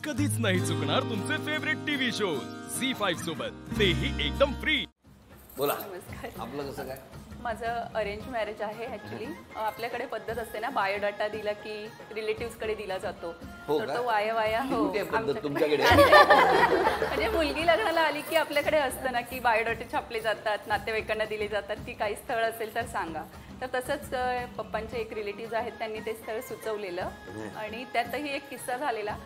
कधीच नाही चुकणार तुमचे फेवरेट टीव्ही शोज झी5 सोबत, तेही एकदम फ्री। बोला, नमस्कार। आपलं कसं काय? माझं अरेंज मॅरेज आहे ॲक्च्युली। आपल्याकडे पद्धत असते ना, बायोडाटा दिला की रिलेटिव्हजकडे दिला जातो, तर तो वाया हो तुमच्याकडे म्हणजे मुलगी लग्नाला आली की आपल्याकडे असतं ना की बायोडाटे छापले जातात, नातेवाईकांना दिले जातात की काही स्थळ असेल तर सांगा। तर तसंच पप्पांचे एक रिलेटिव्ह आहेत, त्यांनी ते स्थळ सुचवलेलं आणि त्यातही एक किस्सा झालेला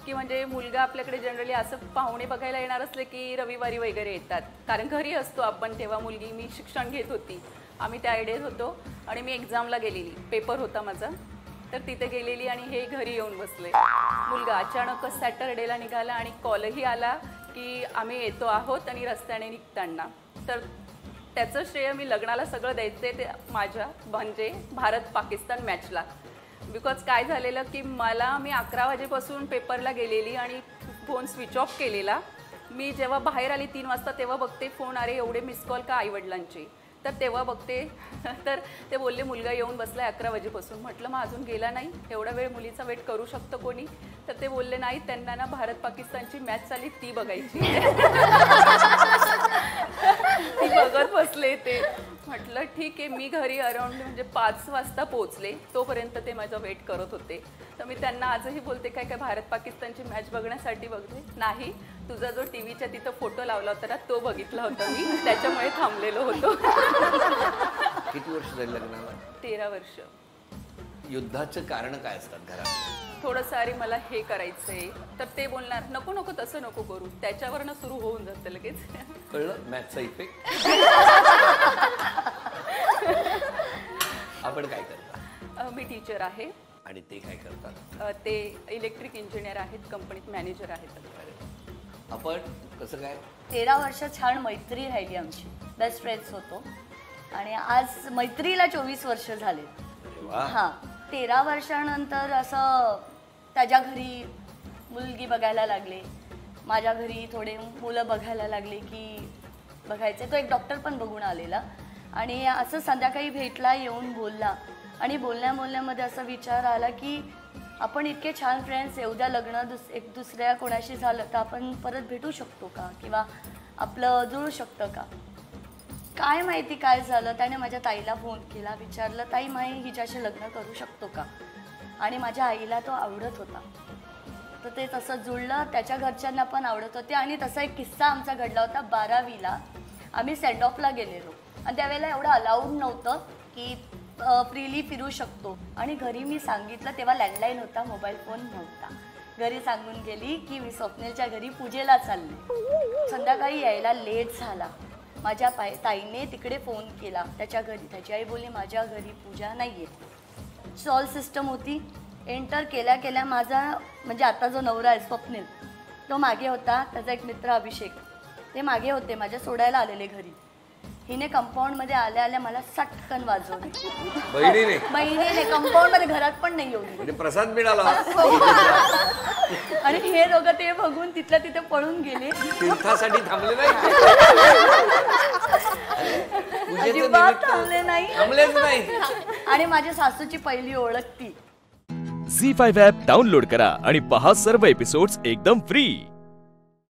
की म्हणजे मुलगा आपल्याकडे जनरली असं पाहुणे बघायला येणार असले की रविवारी वगैरे येतात, कारण घरी असतो आपण तेव्हा। मुलगी मी शिक्षण घेत होती, आम्ही त्या आयडियात होतो आणि मी एक्झामला गेलेली, पेपर होता माझा, तर तिथे गेलेली आणि हे घरी येऊन बसले। मुलगा अचानकच सॅटरडेला निघाला आणि कॉलही आला की आम्ही येतो आहोत आणि रस्त्याने निघताना। तर त्याचं श्रेय मी लग्नाला सगळं द्यायचे ते माझ्या म्हणजे भारत पाकिस्तान मॅचला। बिकॉज काय झालेलं की मी 11 वाजेपासून पेपरला गेलेली आणि फोन स्विच ऑफ केलेला। मी जेव्हा बाहेर आली 3 वाजता तेव्हा बघते फोन, अरे एवढे मिस कॉल का आईवडिलांचे। तर तेव्हा बघते तर ते बोलले मुलगा येऊन बसलाय 11 वाजेपासून। म्हटलं मग अजून गेला नाही, एवढा वेळ मुलीचा वेट करू शकतो कोणी? तर ते बोलले नाही, त्यांना ना भारत पाकिस्तानची मॅच चालली ती बघायची ती बघत बसले ते। म्हटलं ठीक आहे। मी घरी अराउंड म्हणजे 5 वाजता पोहोचले, तोपर्यंत ते माझा वेट करत होते। तर मी त्यांना आजही बोलते काय काय भारत पाकिस्तानची मॅच बघण्यासाठी बघते नाही, तुझा जो टीव्हीच्या तिथं फोटो लावला होता ना तो बघितला होता मी, त्याच्यामुळे थांबलेलो होतो। किती वर्ष झाली लग्नाला? 13 वर्ष। युद्धाचं कारण काय असतात घरात? थोडंसं अरे मला हे करायचंय, तर ते बोलणार नको नको तसं नको करू, त्याच्यावरनं सुरू होऊन जातं लगेच। कळलं मॅथचा इफेक्ट। आपण काय करता? मी टीचर आहे। आणि ते काय करतात? ते इलेक्ट्रिक इंजिनियर आहेत, कंपनीत मॅनेजर आहेत। आपण कसं काय? 13 वर्ष छान मैत्री राहिली आमची, बेस्ट फ्रेंड्स होतो आणि आज मैत्रीला 24 वर्ष झाले। हां, 13 वर्षानंतर असं त्याच्या घरी मुलगी बघायला लागले, माझ्या घरी थोडे मुलं बघायला लागले की बघायचे। तो एक डॉक्टर पण बघून आलेला आणि असं संध्याकाळी भेटला, येऊन बोलला आणि बोलण्यामध्ये असा विचार आला की आपण इतके छान फ्रेंड्स, उद्या लग्न एक दुसऱ्या कोणाशी झालं तर आपण परत भेटू शकतो का, किंवा आपलं जुळू शकतं का? काय माहिती काय झालं, त्याने माझ्या ताईला फोन केला, विचारलं ताई माई हिच्याशी लग्न करू शकतो का? आणि माझ्या आईला तो आवडत होता, तर ते तसं जुळलं, त्याच्या घरच्यांना पण आवडत होते। आणि तसा एक किस्सा आमचा घडला होता 12वीला, आम्ही सेंड ऑफला गेलेलो आणि त्यावेळेला एवढं अलाउड नव्हतं की फ्रीली फिरू शकतो। आणि घरी मी सांगितलं, तेव्हा लँडलाईन होता, मोबाईल फोन नव्हता। घरी सांगून गेली की मी स्वप्नेलच्या घरी पूजेला चालले, संध्याकाळी यायला लेट झाला। माझ्या ताईने तिकडे फोन केला त्याच्या घरी, त्याची आई बोलली माझ्या घरी पूजा नाही आहे। सॉल सिस्टम होती, एंटर केल्या केल्या माझा म्हणजे आता जो नवरा आहे स्वप्नेल, तो मागे होता, त्याचा एक मित्र अभिषेक, ते मागे होते, माझ्या सोडायला आलेले घरी। हिने कंपाऊंडमध्ये आल्या आल्या मला सटकन वाजवली, बहिणीने कंपाऊंडमध्ये, घरात पण नाही येऊन, म्हणजे प्रसाद मिळाला। आणि हे दोघं ते बघून तिथल्या तिथे पळून गेले, तीर्थासाठी थांबले नाही, अजिबात थांबले नाही। आणि माझ्या सासूची पहिली ओळख ती। झी5 ॲप डाउनलोड करा आणि पहा सर्व एपिसोड्स एकदम फ्री।